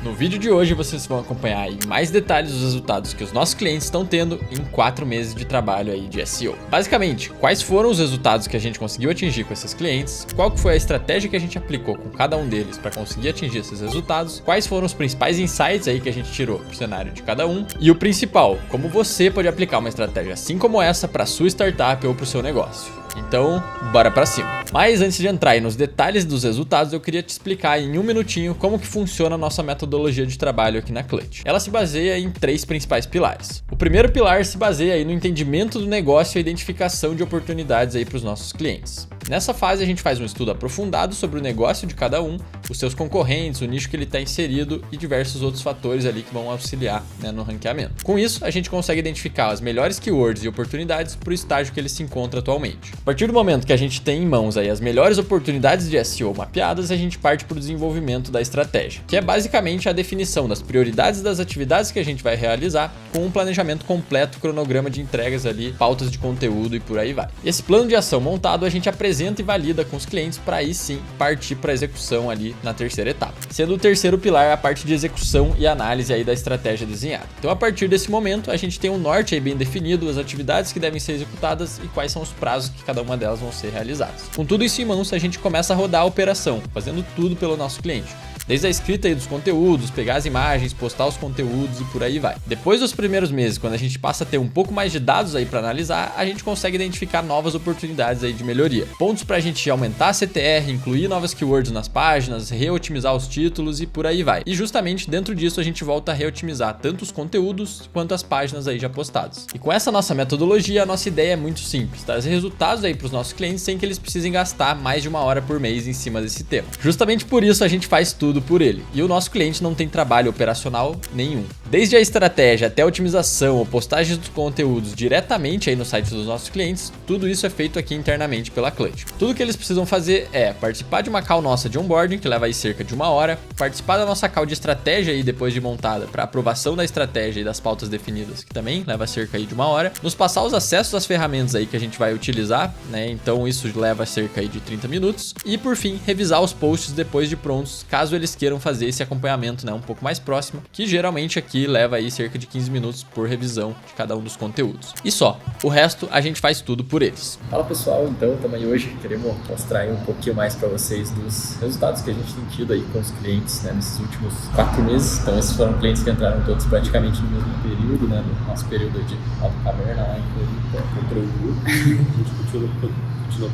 No vídeo de hoje vocês vão acompanhar em mais detalhes os resultados que os nossos clientes estão tendo em 4 meses de trabalho aí de SEO. Basicamente, quais foram os resultados que a gente conseguiu atingir com esses clientes, qual que foi a estratégia que a gente aplicou com cada um deles para conseguir atingir esses resultados, quais foram os principais insights aí que a gente tirou pro cenário de cada um e o principal, como você pode aplicar uma estratégia assim como essa para sua startup ou para o seu negócio. Então, bora pra cima. Mas antes de entrar aí nos detalhes dos resultados, eu queria te explicar em um minutinho como que funciona a nossa metodologia de trabalho aqui na Clutch. Ela se baseia em 3 principais pilares. O primeiro pilar se baseia aí no entendimento do negócio e a identificação de oportunidades aí para os nossos clientes. Nessa fase a gente faz um estudo aprofundado sobre o negócio de cada um, os seus concorrentes, o nicho que ele está inserido e diversos outros fatores ali que vão auxiliar, no ranqueamento. Com isso, a gente consegue identificar as melhores keywords e oportunidades para o estágio que ele se encontra atualmente. A partir do momento que a gente tem em mãos aí as melhores oportunidades de SEO mapeadas, a gente parte para o desenvolvimento da estratégia, que é basicamente a definição das prioridades das atividades que a gente vai realizar com um planejamento completo, cronograma de entregas ali, pautas de conteúdo e por aí vai. Esse plano de ação montado a gente apresenta e valida com os clientes para aí sim partir para a execução ali na terceira etapa, sendo o terceiro pilar a parte de execução e análise aí da estratégia desenhada. Então a partir desse momento a gente tem um norte aí bem definido, as atividades que devem ser executadas e quais são os prazos que cada uma delas vão ser realizadas. Com tudo isso em mãos, a gente começa a rodar a operação, fazendo tudo pelo nosso cliente. Desde a escrita aí dos conteúdos, pegar as imagens, postar os conteúdos e por aí vai. Depois dos primeiros meses, quando a gente passa a ter um pouco mais de dados aí para analisar, a gente consegue identificar novas oportunidades aí de melhoria. Pontos para a gente aumentar a CTR, incluir novas keywords nas páginas, reotimizar os títulos e por aí vai. E justamente dentro disso a gente volta a reotimizar tanto os conteúdos quanto as páginas aí já postadas. E com essa nossa metodologia, a nossa ideia é muito simples, trazer resultados aí para os nossos clientes sem que eles precisem gastar mais de 1 hora por mês em cima desse tema. Justamente por isso a gente faz tudo por ele. E o nosso cliente não tem trabalho operacional nenhum. Desde a estratégia até a otimização ou postagem dos conteúdos diretamente aí no site dos nossos clientes, tudo isso é feito aqui internamente pela Clutch. Tudo que eles precisam fazer é participar de uma call nossa de onboarding, que leva aí cerca de 1 hora, participar da nossa call de estratégia aí depois de montada para aprovação da estratégia e das pautas definidas, que também leva cerca aí de 1 hora, nos passar os acessos às ferramentas aí que a gente vai utilizar, então isso leva cerca aí de 30 minutos, e por fim, revisar os posts depois de prontos, caso eles queiram fazer esse acompanhamento um pouco mais próximo, que geralmente aqui leva aí cerca de 15 minutos por revisão de cada um dos conteúdos. E só, o resto a gente faz tudo por eles. Fala pessoal, então estamos aí hoje, queremos mostrar aí um pouquinho mais para vocês dos resultados que a gente tem tido aí com os clientes, nesses últimos 4 meses. Então esses foram clientes que entraram todos praticamente no mesmo período, no nosso período de Alta Caverna lá em Corubu. A gente continuou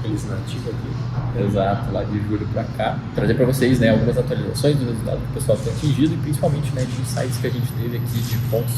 com eles nativos aqui. Exato, lá de julho para cá. Trazer para vocês algumas atualizações do resultado que o pessoal tem atingido e principalmente de insights que a gente teve aqui de pontos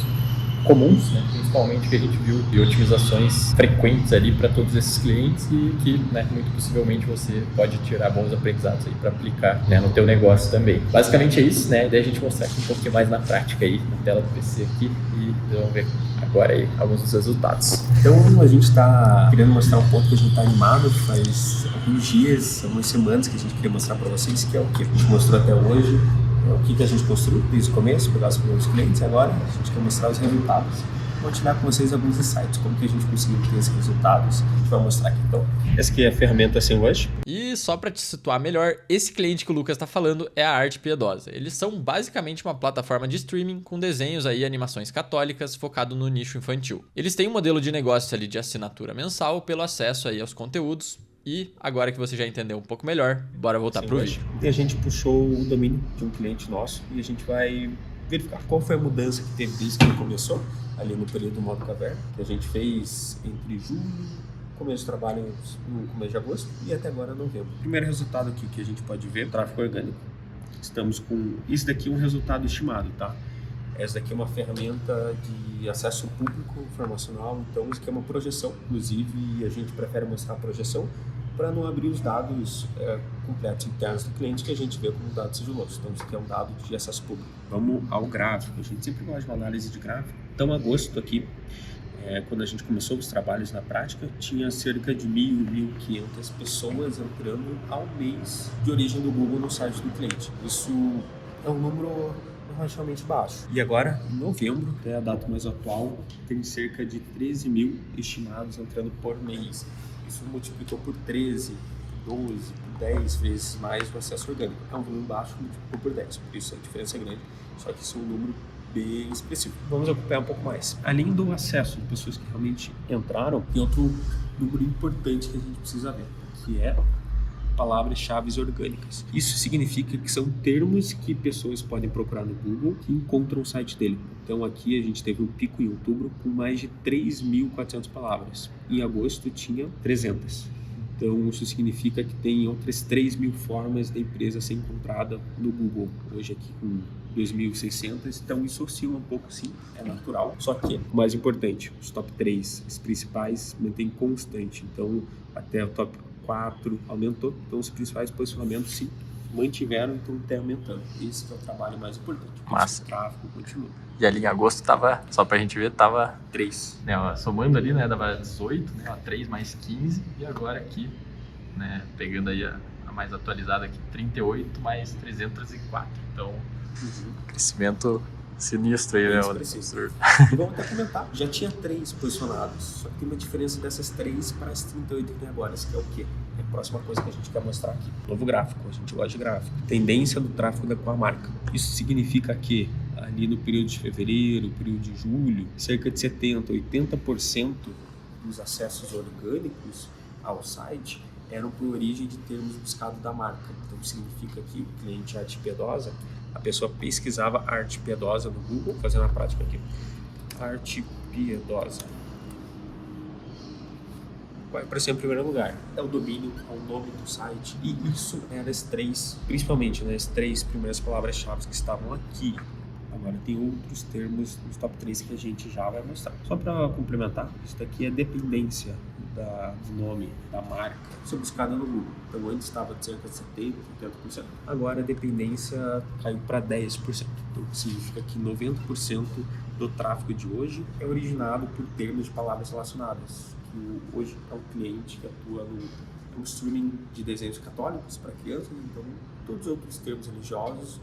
comuns, principalmente que a gente viu de otimizações frequentes ali para todos esses clientes e que muito possivelmente você pode tirar bons aprendizados aí para aplicar no teu negócio também. Basicamente é isso, daí a gente mostrar aqui um pouquinho mais na prática aí, na tela do PC aqui e vamos ver agora aí alguns dos resultados. Então a gente está querendo mostrar um ponto que a gente está animado, faz alguns dias, algumas semanas que a gente queria mostrar para vocês, que é o que a gente mostrou até hoje. O que a gente construiu desde o começo, pegar os primeiros clientes, e agora a gente quer mostrar os resultados. Vou tirar com vocês alguns insights, como que a gente conseguiu ter esses resultados. A gente vai mostrar aqui então. Essa aqui é a ferramenta SEMrush. E só para te situar melhor, esse cliente que o Lucas está falando é a Arte Piedosa. Eles são basicamente uma plataforma de streaming com desenhos aí, animações católicas, focado no nicho infantil. Eles têm um modelo de negócio ali de assinatura mensal pelo acesso aí aos conteúdos. E agora que você já entendeu um pouco melhor, bora voltar pro vídeo. E a gente puxou o domínio de um cliente nosso e a gente vai verificar qual foi a mudança que teve desde que ele começou, ali no período do modo caverna, que a gente fez entre julho, começo de trabalho no começo de agosto e até agora novembro. O primeiro resultado aqui que a gente pode ver, tráfego orgânico. Estamos com, isso daqui é um resultado estimado, tá? Essa daqui é uma ferramenta de acesso público informacional, então isso aqui é uma projeção, inclusive a gente prefere mostrar a projeção para não abrir os dados completos internos do cliente que a gente vê como dados sigilosos. Então isso aqui é um dado de acesso público. Vamos ao gráfico, a gente sempre gosta de uma análise de gráfico. Então agosto aqui, quando a gente começou os trabalhos na prática, tinha cerca de 1.000, 1.500 pessoas entrando ao mês de origem do Google no site do cliente. Isso é um número relativamente baixo. E agora, em novembro, até a data mais atual, tem cerca de 13 mil estimados entrando por mês. Isso multiplicou por 13, por 12, por 10 vezes mais o acesso orgânico. É um volume baixo, multiplicou por 10. Por isso a diferença é grande. só que isso é um número bem expressivo. Vamos acompanhar um pouco mais. Além do acesso de pessoas que realmente entraram, tem outro número importante que a gente precisa ver, que é palavras-chave orgânicas. Isso significa que são termos que pessoas podem procurar no Google que encontram o site dele. Então aqui a gente teve um pico em outubro com mais de 3.400 palavras. Em agosto tinha 300. Então isso significa que tem outras 3.000 formas da empresa ser encontrada no Google. Hoje aqui com 2.600, então isso oscila um pouco, sim, é natural. Só que, o mais importante, os top 3, os principais, mantém constante. Então até o top 4 aumentou, então os principais posicionamentos sim mantiveram, então está aumentando. Esse que é o trabalho mais importante. Massa. O tráfego continua. E ali em agosto tava, só pra gente ver, tava 3. Né, ó, somando ali, né, dava 18, né, ó, 3 mais 15, e agora aqui, né, pegando aí a mais atualizada aqui, 38 mais 304. Então, crescimento sinistro aí, né? E vamos até comentar, já tinha 3 posicionados, só que tem uma diferença dessas 3 para as 38 que tem agora, que é o quê? É a próxima coisa que a gente quer mostrar aqui. Novo gráfico, a gente gosta de gráfico. Tendência do tráfego com a marca. Isso significa que ali no período de fevereiro, período de julho, cerca de 70%, 80% dos acessos orgânicos ao site eram por origem de termos buscados da marca. Então significa que o cliente arte piedosa, a pessoa pesquisava arte piedosa no Google, fazendo a prática aqui. Arte piedosa. Vai aparecer em primeiro lugar. É o domínio, é o nome do site. E isso eram as 3, principalmente, né, as 3 primeiras palavras-chave que estavam aqui. Agora tem outros termos nos top 3 que a gente já vai mostrar. Só para complementar, isso daqui é dependência do nome da marca ser buscada no Google. Então antes estava de cerca de 70%, 80%. Agora a dependência caiu para 10%. Então significa que 90% do tráfego de hoje é originado por termos de palavras relacionadas. Que hoje é um cliente que atua no streaming de desenhos católicos para crianças, então todos os outros termos religiosos,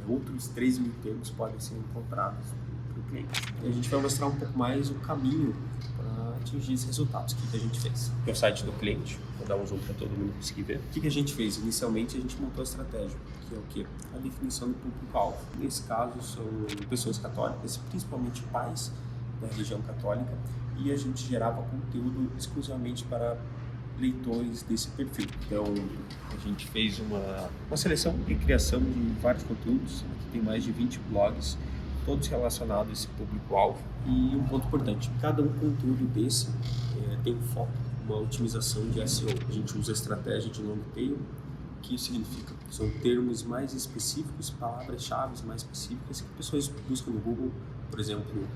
outros 3.000 termos podem ser encontrados para o cliente. E a gente vai mostrar um pouco mais o caminho para atingir esses resultados. O que a gente fez? Aqui é o site do cliente, vou dar um zoom para todo mundo conseguir ver. O que a gente fez? Inicialmente a gente montou a estratégia, que é o quê? A definição do público-alvo. Nesse caso são pessoas católicas, principalmente pais da religião católica, e a gente gerava conteúdo exclusivamente para leitores desse perfil. Então, a gente fez uma seleção e criação de vários conteúdos. Aqui tem mais de 20 blogs, todos relacionados a esse público-alvo. E um ponto importante, cada um conteúdo desse tem um foco, uma otimização de SEO. A gente usa a estratégia de long tail. O que isso significa? São termos mais específicos, palavras-chave mais específicas que pessoas buscam no Google. Por exemplo,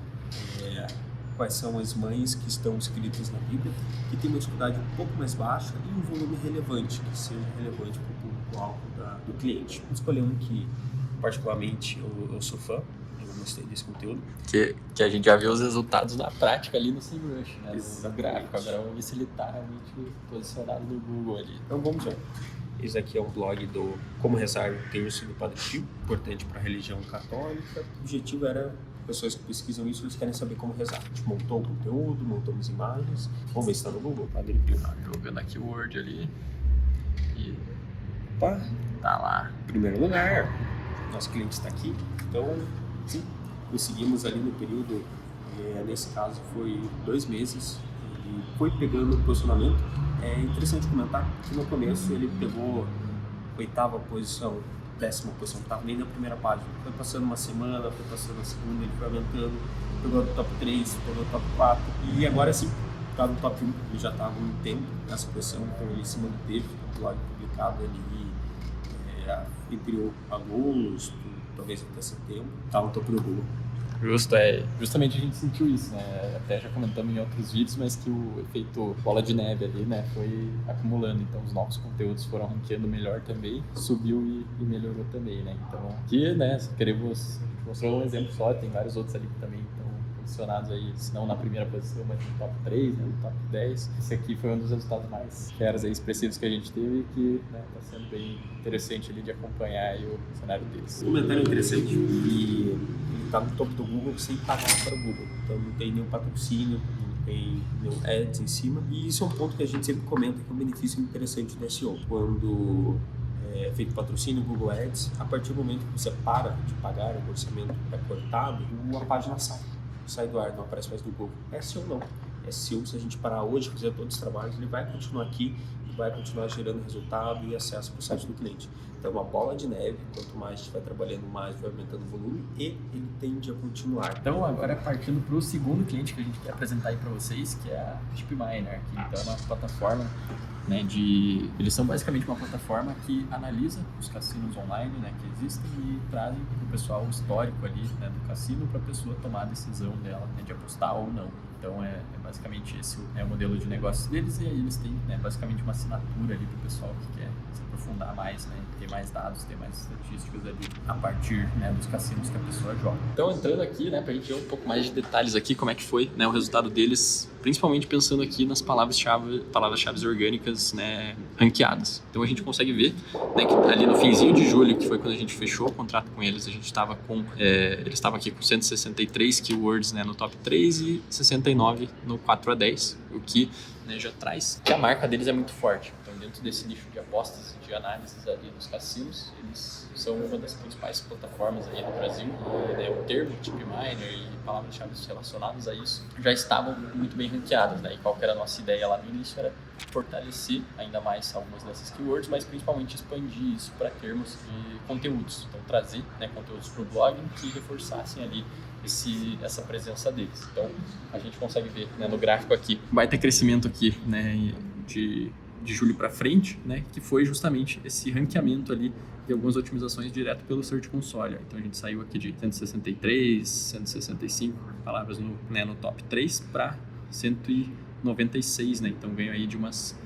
quais são as mães que estão escritas na Bíblia, que tem uma dificuldade um pouco mais baixa e um volume relevante, que seja relevante para o público-alvo do cliente. Vou escolher um que, particularmente, eu sou fã, eu gostei desse conteúdo. Que a gente já viu os resultados na prática ali no SEMrush, né? No gráfico. Agora vamos ver se ele está realmente posicionado no Google ali. Então vamos ver. Esse aqui é um blog do Como Rezar o Terço do Padre Pio, importante para a religião católica. O objetivo era pessoas que pesquisam isso, eles querem saber como rezar. A gente montou o conteúdo, montamos imagens. Vamos ver se está no Google. Padre Pio. Jogando aqui o Word ali. E opa, tá lá. Primeiro lugar. Nosso cliente está aqui. Então, sim, conseguimos ali no período, nesse caso foi 2 meses, e foi pegando o posicionamento. É interessante comentar que no começo ele pegou 8ª posição, 10ª posição, não estava nem na primeira página. Foi passando uma semana, foi passando a segunda, ele foi aumentando, pegou o top 3, pegou o top 4, e agora sim, está no top 1, ele já estava há um tempo nessa posição, então ele se manteve, o blog publicado ali entre agosto, talvez até setembro, estava no topo do Google. Justamente a gente sentiu isso, né? Até já comentamos em outros vídeos, mas que o efeito bola de neve ali, né, foi acumulando. Então os novos conteúdos foram ranqueando melhor também, subiu e melhorou também, né? Então aqui, né, se queremos, a gente mostrou um exemplo só, tem vários outros ali que também estão posicionados aí, se não na primeira posição, mas no top 3, né, no top 10. Esse aqui foi um dos resultados mais feras aí, expressivos que a gente teve e que, né, tá sendo bem interessante ali de acompanhar aí o cenário deles. Um comentário interessante, e ele está no topo do Google sem pagar para o Google, então não tem nenhum patrocínio, não tem nenhum ads em cima, e isso é um ponto que a gente sempre comenta que é um benefício interessante do SEO, quando feito patrocínio, Google Ads, a partir do momento que você para de pagar, o orçamento é cortado, a página sai do ar, não aparece mais no Google. É seu não. É seu, se a gente parar hoje, fazer todos os trabalhos, ele vai continuar aqui e vai continuar gerando resultado e acesso para o site do cliente. Então, é uma bola de neve, quanto mais a gente vai trabalhando, mais vai aumentando o volume e ele tende a continuar. Então, agora partindo para o segundo cliente que a gente quer apresentar aí para vocês, que é a Tipminer. Então, é uma plataforma, né, eles são basicamente uma plataforma que analisa os cassinos online, né, que existem e trazem para o pessoal o histórico ali, né, do cassino para a pessoa tomar a decisão dela, né, de apostar ou não. Então é basicamente esse o modelo de negócios deles, e aí eles têm, né, basicamente uma assinatura ali para o pessoal que quer se aprofundar mais, né, ter mais dados, ter mais estatísticas ali a partir, né, dos cassinos que a pessoa joga. Então, entrando aqui, né, para a gente ver um pouco mais de detalhes aqui, como é que foi, né, o resultado deles, principalmente pensando aqui nas palavras-chave orgânicas, né, ranqueadas. Então a gente consegue ver, né, que ali no finzinho de julho, que foi quando a gente fechou o contrato com eles, a gente estava com, eles estavam aqui com 163 keywords, né, no top 3 e 69 no 4 a 10, o que, né, já traz que a marca deles é muito forte. Então, dentro desse nicho de apostas e de análises ali dos cassinos, eles são uma das principais plataformas aí no Brasil. E, né, o termo Tipminer e palavras-chave relacionadas a isso já estavam muito bem ranqueadas, né? E qual que era a nossa ideia lá no início era fortalecer ainda mais algumas dessas keywords, mas principalmente expandir isso para termos de conteúdos. Então, trazer, né, conteúdos para o blog que reforçassem ali essa presença deles. Então, a gente consegue ver, né, no gráfico aqui, vai ter crescimento aqui, né, de julho para frente, né, que foi justamente esse ranqueamento ali de algumas otimizações direto pelo Search Console. Então, a gente saiu aqui de 163, 165 palavras no top 3 para 196, né? Então, ganho aí de umas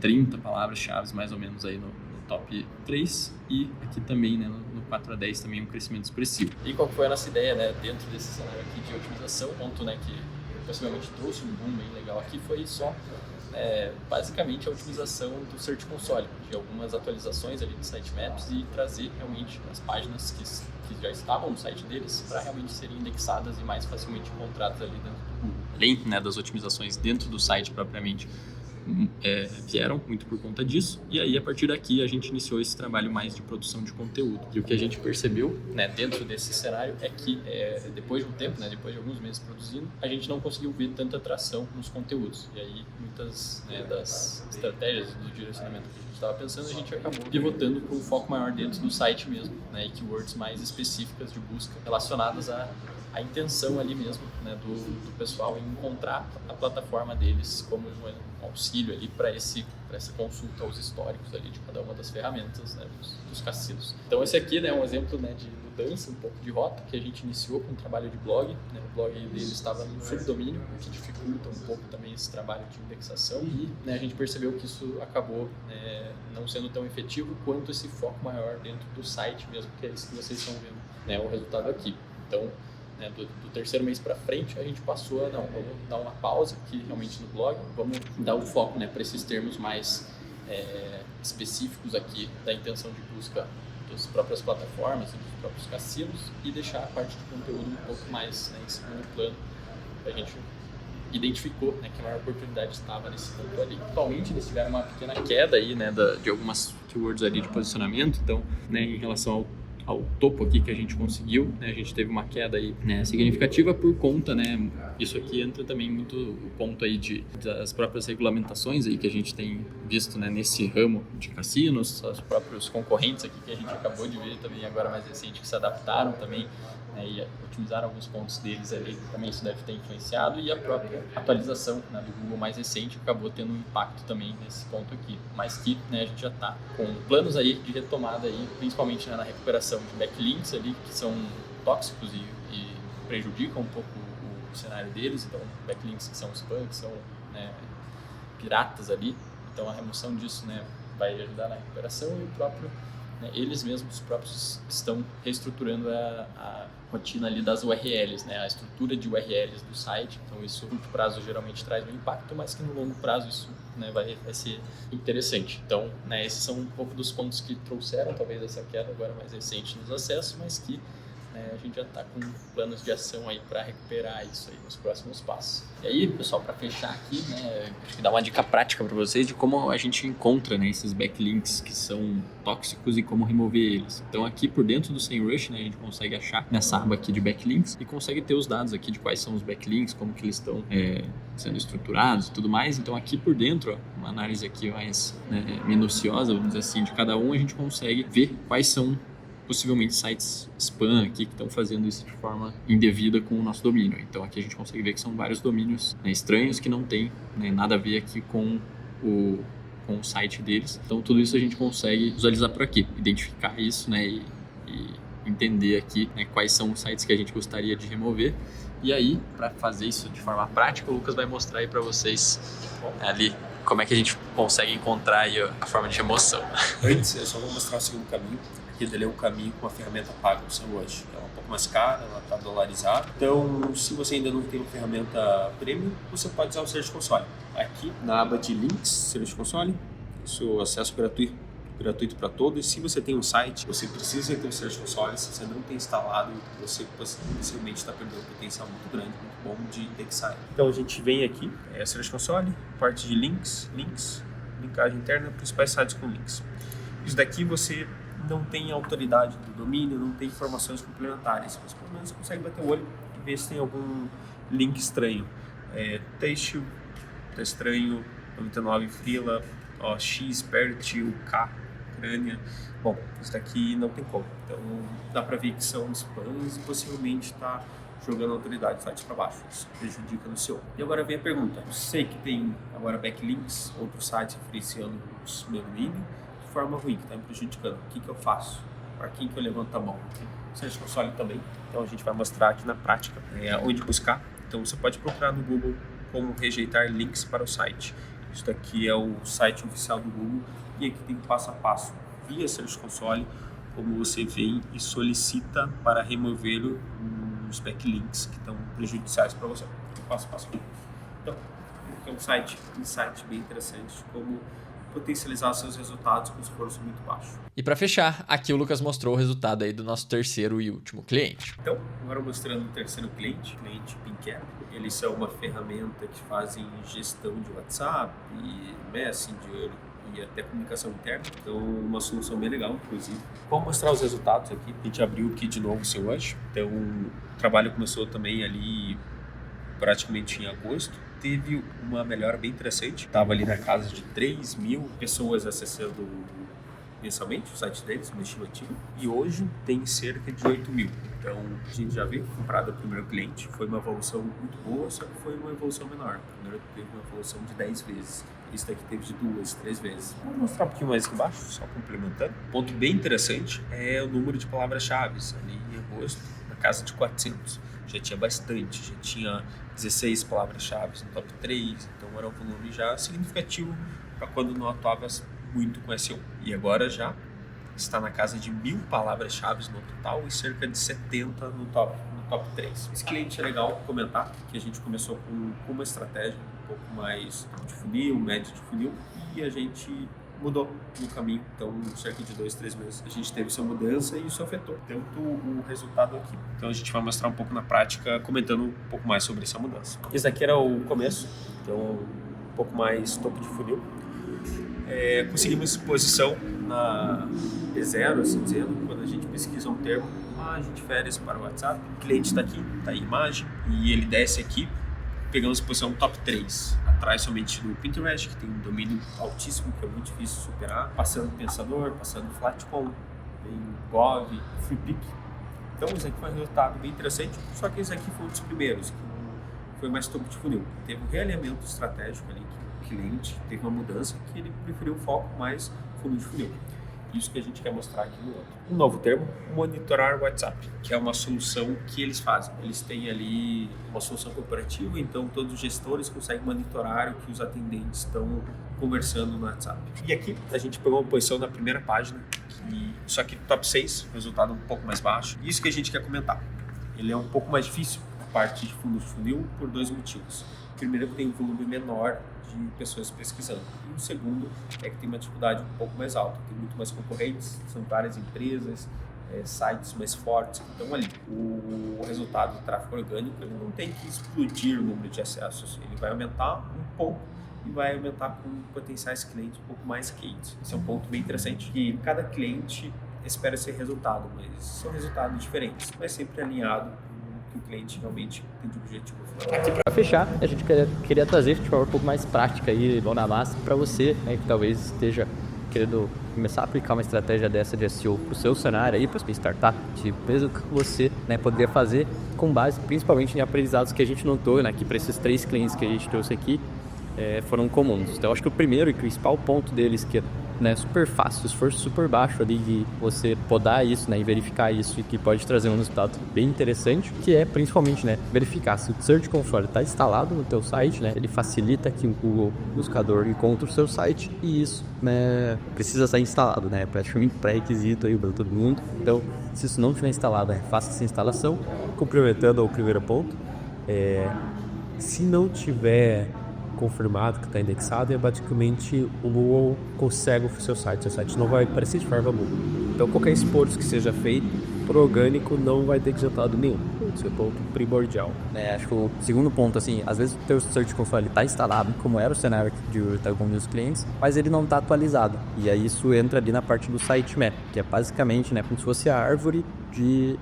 30 palavras-chave mais ou menos aí no top 3 e aqui também, né, no 4 a 10 também um crescimento expressivo. E qual foi a nossa ideia, né, dentro desse cenário aqui de otimização, ponto, né, que possivelmente trouxe um boom bem legal aqui, foi só basicamente a otimização do Search Console, de algumas atualizações ali do Sitemaps e trazer realmente as páginas que já estavam no site deles para realmente serem indexadas e mais facilmente encontradas ali dentro do Google. Além, né, das otimizações dentro do site propriamente, vieram muito por conta disso, e aí a partir daqui a gente iniciou esse trabalho mais de produção de conteúdo. E o que a gente percebeu, né, dentro desse cenário é que depois de um tempo, né, depois de alguns meses produzindo, a gente não conseguiu ver tanta atração nos conteúdos, e aí muitas, né, das estratégias do direcionamento que a gente estava pensando, a gente acabou pivotando para um foco maior dentro do site mesmo, né, e keywords mais específicas de busca relacionadas a intenção ali mesmo, né, do pessoal em encontrar a plataforma deles como um auxílio ali para essa consulta aos históricos ali de cada uma das ferramentas, né, dos cassinos. Então esse aqui, né, é um exemplo, né, de mudança, um pouco de rota, que a gente iniciou com um trabalho de blog, né, o blog dele estava no subdomínio, o que dificulta um pouco também esse trabalho de indexação e, né, a gente percebeu que isso acabou, né, não sendo tão efetivo quanto esse foco maior dentro do site mesmo, que é isso que vocês estão vendo, né, o resultado aqui. Então, né, do terceiro mês para frente, a gente passou vamos dar uma pausa aqui realmente no blog, vamos dar o foco, né, para esses termos mais específicos aqui da intenção de busca das próprias plataformas e dos próprios cassinos e deixar a parte de conteúdo um pouco mais, né, em segundo plano. A gente identificou, né, que a maior oportunidade estava nesse ponto ali. Atualmente eles tiveram uma pequena queda aí, né, de algumas keywords ali de posicionamento, então, né, em relação ao topo aqui que a gente conseguiu, né, a gente teve uma queda aí, né, significativa por conta, né, isso aqui entra também muito o ponto aí das próprias regulamentações aí que a gente tem visto, né, nesse ramo de cassinos, os próprios concorrentes aqui que a gente acabou de ver também agora mais recente que se adaptaram também, né, e otimizaram alguns pontos deles ali, também isso deve ter influenciado, e a própria atualização, né, do Google mais recente acabou tendo um impacto também nesse ponto aqui, mas que, né, a gente já está com planos aí de retomada aí, principalmente, né, na recuperação de backlinks ali que são tóxicos e prejudicam um pouco o cenário deles, então backlinks que são spam, que são, né, piratas ali, então a remoção disso, né, vai ajudar na recuperação e o próprio, né, eles mesmos próprios estão reestruturando a rotina ali das URLs, né, a estrutura de URLs do site, então isso no curto prazo geralmente traz um impacto, mas que no longo prazo isso, né, vai ser interessante. Então, né, esses são um pouco dos pontos que trouxeram talvez essa queda agora mais recente nos acessos, mas que, né, a gente já está com planos de ação aí para recuperar isso aí nos próximos passos. E aí, pessoal, para fechar aqui, né, acho que dar uma dica prática para vocês de como a gente encontra, né, esses backlinks que são tóxicos e como remover eles. Então aqui por dentro do SEMrush, né, a gente consegue achar nessa aba aqui de backlinks e consegue ter os dados aqui de quais são os backlinks, como que eles estão sendo estruturados e tudo mais. Então aqui por dentro, ó, uma análise aqui mais, né, minuciosa, vamos dizer assim, de cada um, a gente consegue ver quais são possivelmente sites spam aqui que estão fazendo isso de forma indevida com o nosso domínio. Então aqui a gente consegue ver que são vários domínios, né, estranhos que não tem, né, nada a ver aqui com o site deles. Então tudo isso a gente consegue visualizar por aqui, identificar isso, né, e entender aqui, né, quais são os sites que a gente gostaria de remover. E aí, para fazer isso de forma prática, o Lucas vai mostrar aí para vocês ali como é que a gente consegue encontrar aí a forma de remoção. Antes, eu só vou mostrar o segundo caminho. Aqui dele é um caminho com a ferramenta paga no SEMrush. Ela é um pouco mais cara, ela está dolarizada. Então, se você ainda não tem uma ferramenta premium, você pode usar o Search Console. Aqui, na aba de links, Search Console, isso acesso gratuito para todos. Se você tem um site, você precisa ter o Search Console. Se você não tem instalado, você possivelmente está perdendo um potencial muito grande, muito bom de indexar. Então, a gente vem aqui, Search Console, parte de links, linkagem interna, principais sites com links. Isso daqui você não tem autoridade do domínio, não tem informações complementares, mas pelo menos você consegue bater o olho e ver se tem algum link estranho. Textil, tá estranho, 99 Freela, X, Pertil, K, Crânia. Bom, isso daqui não tem como. Então dá para ver que são spams e possivelmente está jogando a autoridade de sites para baixo. Isso prejudica no SEO. E agora vem a pergunta. Eu sei que tem agora backlinks, outros sites referenciando o meu domínio, forma ruim, que está me prejudicando. O que eu faço? Para quem que eu levanto a mão? O Search Console também. Então a gente vai mostrar aqui na prática onde buscar. Então você pode procurar no Google como rejeitar links para o site. Isso daqui é o site oficial do Google e aqui tem passo a passo via Search Console como você vem e solicita para remover os backlinks que estão prejudiciais para você. Passo a passo. Então, aqui é um site bem interessante de como potencializar seus resultados com esforço muito baixo. E para fechar, aqui o Lucas mostrou o resultado aí do nosso terceiro e último cliente. Então, agora mostrando o terceiro cliente Pincap. Eles são uma ferramenta que fazem gestão de WhatsApp, e Messenger e até comunicação interna. Então, uma solução bem legal, inclusive. Vamos mostrar os resultados aqui. A gente abriu aqui de novo o SEMrush. Então, o trabalho começou também ali praticamente em agosto. Teve uma melhora bem interessante. Estava ali na casa de 3 mil pessoas acessando mensalmente o site deles, uma estimativa. E hoje tem cerca de 8 mil. Então, a gente já viu, comprado o primeiro cliente. Foi uma evolução muito boa, só que foi uma evolução menor. O primeiro teve uma evolução de 10 vezes. Esse daqui teve de 2, 3 vezes. Vou mostrar um pouquinho mais aqui embaixo, só complementando. Ponto bem interessante é o número de palavras-chave. Ali em agosto, na casa de 400. Já tinha bastante, já tinha 16 palavras-chave no top 3, então era um volume já significativo para quando não atuava muito com SEO. E agora já está na casa de 1000 palavras-chave no total e cerca de 70 no top 3. Esse cliente é legal comentar que a gente começou com uma estratégia um pouco mais de funil, médio de funil, e a gente mudou no caminho. Então, cerca de 2, 3 meses, a gente teve essa mudança e isso afetou tanto o resultado aqui. Então, a gente vai mostrar um pouco na prática, comentando um pouco mais sobre essa mudança. Esse daqui era o começo, então um pouco mais topo de funil. Conseguimos exposição na P0, assim dizendo, quando a gente pesquisa um termo, a gente fere para o WhatsApp, o cliente está aqui, está em imagem, e ele desce aqui, pegamos exposição top 3, atrás somente do Pinterest, que tem um domínio altíssimo, que é muito difícil de superar, passando Pensador, passando Flatcom, tem Gov, FreePic. Então esse aqui foi um resultado bem interessante, só que esse aqui foi um dos primeiros, que foi mais topo de funil. Teve um realinhamento estratégico ali, que o cliente teve uma mudança, que ele preferiu o foco mais fundo de funil. Isso que a gente quer mostrar aqui no outro. Um novo termo, monitorar WhatsApp, que é uma solução que eles fazem. Eles têm ali uma solução corporativa, então todos os gestores conseguem monitorar o que os atendentes estão conversando no WhatsApp. E aqui a gente pegou uma posição na primeira página, só que top 6, resultado um pouco mais baixo. Isso que a gente quer comentar. Ele é um pouco mais difícil, a parte de fundo de funil, por 2 motivos. Primeiro, que tem um volume menor de pessoas pesquisando. E o segundo é que tem uma dificuldade um pouco mais alta. Tem muito mais concorrentes, são várias empresas sites mais fortes que estão ali. O resultado do tráfego orgânico, ele não tem que explodir o número de acessos, ele vai aumentar um pouco e vai aumentar com potenciais clientes um pouco mais quentes. Esse é um ponto bem interessante, que cada cliente espera esse resultado, mas são resultados diferentes, mas sempre alinhado com o que o cliente realmente tem de objetivo final. Aqui para fechar, a gente queria trazer de forma um pouco mais prática e mão na massa para você, né, que talvez esteja querendo começar a aplicar uma estratégia dessa de SEO para o seu cenário aí, para a sua startup, mesmo que você, né, poderia fazer com base principalmente em aprendizados que a gente notou, né, que para esses 3 clientes que a gente trouxe aqui foram comuns. Então, acho que o primeiro e principal ponto deles, que é super fácil, esforço super baixo ali de você podar isso, né, e verificar isso, e que pode trazer um resultado bem interessante, que é principalmente, né, verificar se o Search Console está instalado no teu site, né, ele facilita que o Google Buscador encontre o seu site, e isso, né, precisa estar instalado, né, é praticamente pré-requisito aí para todo mundo. Então, se isso não estiver instalado, faça essa instalação. Complementando ao primeiro ponto, se não tiver confirmado que está indexado, basicamente o Google consegue o seu site não vai aparecer de forma boa. Então qualquer esforço que seja feito por orgânico não vai ter resultado nenhum. Esse é o ponto primordial. Acho que o segundo ponto, assim, às vezes o teu Search Console está instalado, como era o cenário de alguns dos clientes, mas ele não está atualizado. E aí isso entra ali na parte do sitemap, que é basicamente, né, como se fosse a árvore de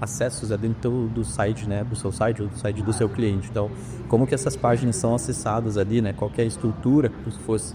acessos dentro do site, né, do seu site ou do site do seu cliente. Então, como que essas páginas são acessadas ali, né, qual que é a estrutura, como se fosse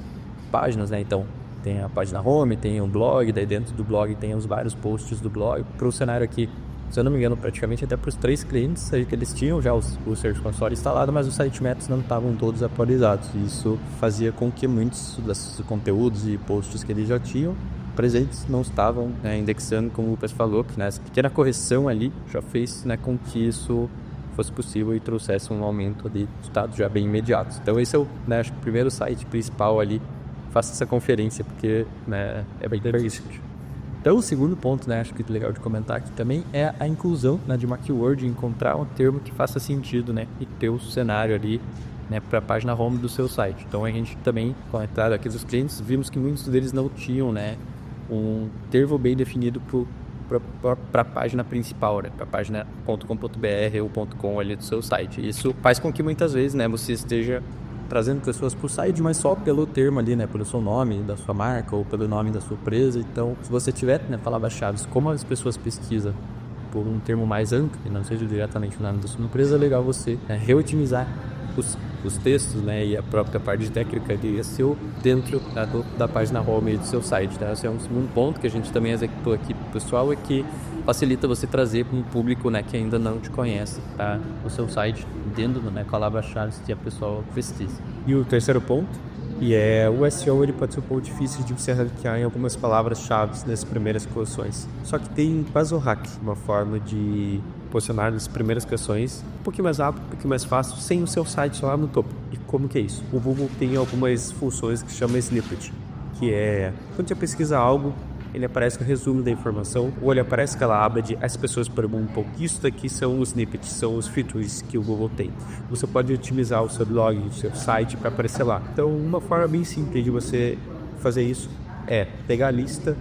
páginas, né, então tem a página home, tem um blog, daí dentro do blog tem os vários posts do blog. Para o cenário aqui, se eu não me engano, praticamente até para os 3 clientes, que eles tinham já o Search Console instalado, mas os sitemaps não estavam todos atualizados. Isso fazia com que muitos desses conteúdos e posts que eles já tinham presentes não estavam, né, indexando, como o Lucas falou, que, né, essa pequena correção ali já fez, né, com que isso fosse possível e trouxesse um aumento ali de resultados já bem imediatos. Então esse é o, né, acho que o primeiro site principal ali. Faça essa conferência porque, né, é bem interessante. Então o segundo ponto, né, acho que é legal de comentar aqui também é a inclusão, né, de uma keyword, encontrar um termo que faça sentido, né, e ter o cenário ali, né, para a página home do seu site. Então a gente também, com a entrada aqui dos clientes, vimos que muitos deles não tinham, né, um termo bem definido para a página principal, né, para a página .com.br ou .com ali do seu site. Isso faz com que muitas vezes, né, você esteja trazendo pessoas para o site, mas só pelo termo ali, né, pelo seu nome da sua marca ou pelo nome da sua empresa. Então, se você tiver, né, palavras-chave, como as pessoas pesquisam por um termo mais amplo, que não seja diretamente o nome da sua empresa, é legal você, né, reotimizar os textos, né, e a própria parte técnica de SEO dentro da página home do seu site. Tá? Esse é um segundo ponto que a gente também executou aqui pro pessoal, é que facilita você trazer para um público, né, que ainda não te conhece, tá, o seu site dentro, né, com a palavra-chave que a pessoa pesquisa. E o terceiro ponto, e o SEO, ele pode ser um pouco difícil de você ranquear em algumas palavras-chave nessas primeiras posições. Só que tem quase um hack, uma forma de posicionar nas primeiras questões um pouquinho mais rápido, um pouquinho mais fácil, sem o seu site lá no topo. E como que é isso? O Google tem algumas funções que chama snippet, que é quando você pesquisa algo, ele aparece o resumo da informação, ou ele aparece aquela aba de as pessoas perguntam, isso daqui são os snippets, são os features que o Google tem. Você pode otimizar o seu blog, o seu site para aparecer lá. Então, uma forma bem simples de você fazer isso é pegar a lista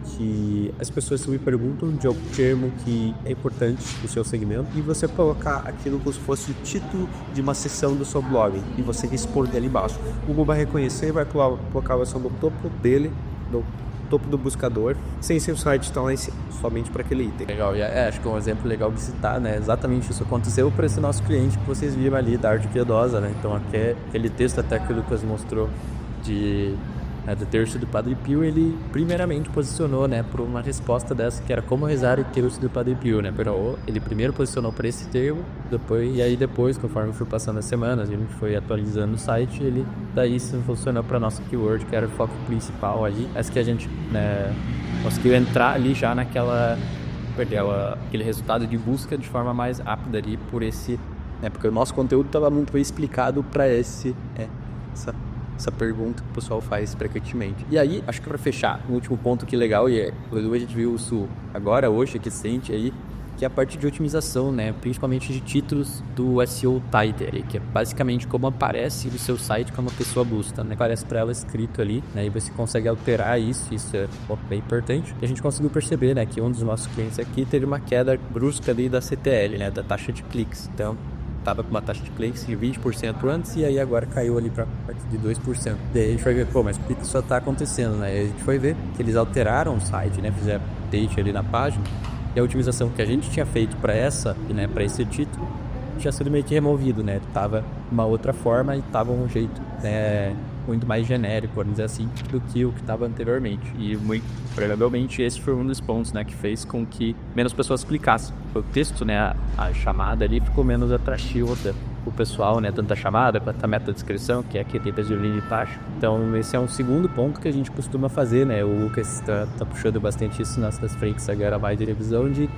que as pessoas me perguntam de algum termo que é importante no seu segmento e você colocar aquilo como se fosse o título de uma seção do seu blog e você responder ali embaixo. O Google vai reconhecer e vai colocar você no topo dele, no topo do buscador, sem seu site estar lá em cima, somente para aquele item. Legal, e acho que é um exemplo legal de citar, né? Exatamente isso aconteceu para esse nosso cliente que vocês viram ali, da arte piedosa, né? Então aquele texto até que o Lucas mostrou do terço do Padre Pio, ele primeiramente posicionou, né, por uma resposta dessa que era como rezar o terço do Padre Pio, né? Ele primeiro posicionou para esse termo, depois, conforme foi passando as semanas, a gente foi atualizando o site, ele daí se funcionou para nossa keyword, que era o foco principal ali, mas que a gente, né, conseguiu entrar ali já aquele resultado de busca de forma mais rápida ali por esse, né, porque o nosso conteúdo estava muito bem explicado para essa pergunta que o pessoal faz frequentemente. E aí, acho que para fechar, um último ponto que legal, a gente viu isso agora, hoje, que sente aí, que que é a parte de otimização, né? Principalmente de títulos do SEO Title, que é basicamente como aparece no seu site quando a pessoa busca, né? Aparece para ela escrito ali, né? E você consegue alterar isso é bem importante. E a gente conseguiu perceber, né, que um dos nossos clientes aqui teve uma queda brusca ali da CTL, né, da taxa de cliques. Então, tava com uma taxa de cliques de 20% antes e aí agora caiu ali para parte de 2%. Daí a gente vai ver, mas por que isso tá acontecendo, né? E a gente foi ver que eles alteraram o site, né? Fizeram update ali na página e a otimização que a gente tinha feito para né, para esse título tinha sido meio que removido, né? Tava uma outra forma e tava um jeito, né, muito mais genérico, vamos dizer assim, do que o que estava anteriormente. E muito provavelmente esse foi um dos pontos, né, que fez com que menos pessoas clicassem. O texto, né, a chamada ali ficou menos atrativo o pessoal, né, tanto a chamada quanto a meta-descrição, que é aquele pezinho de baixo. Então esse é um segundo ponto que a gente costuma fazer, né? O Lucas tá puxando bastante isso nas frentes agora mais de revisão, de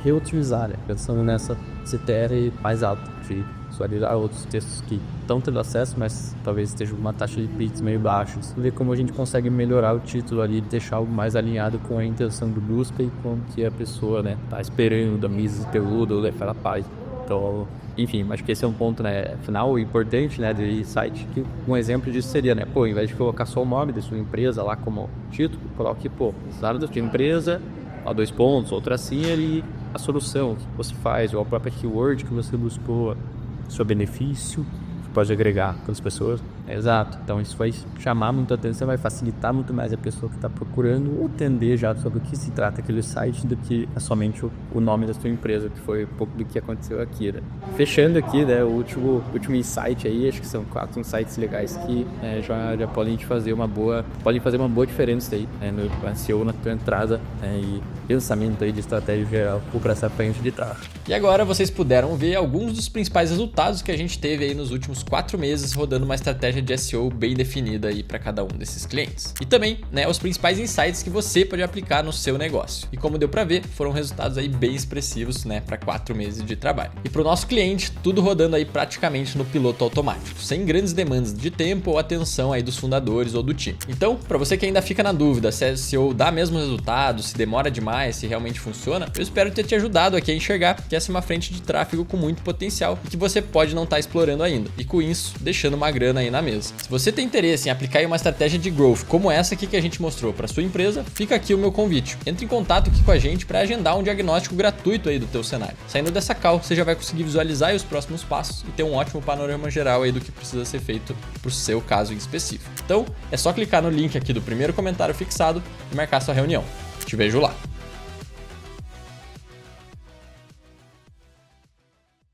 reotimizar, né? Pensando nessa CTR mais alta, de visualizar outros textos que estão tendo acesso, mas talvez estejam com uma taxa de cliques meio baixa. Ver como a gente consegue melhorar o título ali, deixar algo mais alinhado com a intenção do busca e com o que a pessoa, né, tá esperando da mesa peluda ou daquela página. Então, enfim, acho que esse é um ponto, né, final importante, né, de site, que um exemplo disso seria, né, ao invés de colocar só o nome da sua empresa lá como título, coloque, usar da sua empresa, a 2 pontos, ou tracinha ali, a solução que você faz, ou a própria keyword que você buscou, seu benefício, que pode agregar com as pessoas. Exato. Então isso vai chamar muita atenção, vai facilitar muito mais a pessoa que está procurando entender já sobre o que se trata aquele site do que é somente o nome da sua empresa, que foi um pouco do que aconteceu aqui, né? Fechando aqui, né, o último insight aí, acho que são 4 insights legais que já podem fazer uma boa diferença aí, né, no SEO, na tua entrada, né, e pensamento aí de estratégia geral para essa frente de tráfego. E agora vocês puderam ver alguns dos principais resultados que a gente teve aí nos últimos 4 meses rodando uma estratégia de SEO bem definida aí para cada um desses clientes. E também, né, os principais insights que você pode aplicar no seu negócio. E como deu para ver, foram resultados aí bem expressivos, né, para 4 meses de trabalho. E para o nosso cliente, tudo rodando aí praticamente no piloto automático, sem grandes demandas de tempo ou atenção aí dos fundadores ou do time. Então, para você que ainda fica na dúvida se SEO dá mesmo resultado, se demora demais, se realmente funciona, eu espero ter te ajudado aqui a enxergar que essa é uma frente de tráfego com muito potencial e que você pode não estar explorando ainda. E com isso, deixando uma grana aí na mesa. Se você tem interesse em aplicar uma estratégia de growth como essa aqui que a gente mostrou para sua empresa, fica aqui o meu convite. Entre em contato aqui com a gente para agendar um diagnóstico gratuito aí do teu cenário. Saindo dessa call, você já vai conseguir visualizar aí os próximos passos e ter um ótimo panorama geral aí do que precisa ser feito para o seu caso em específico. Então, é só clicar no link aqui do primeiro comentário fixado e marcar sua reunião. Te vejo lá.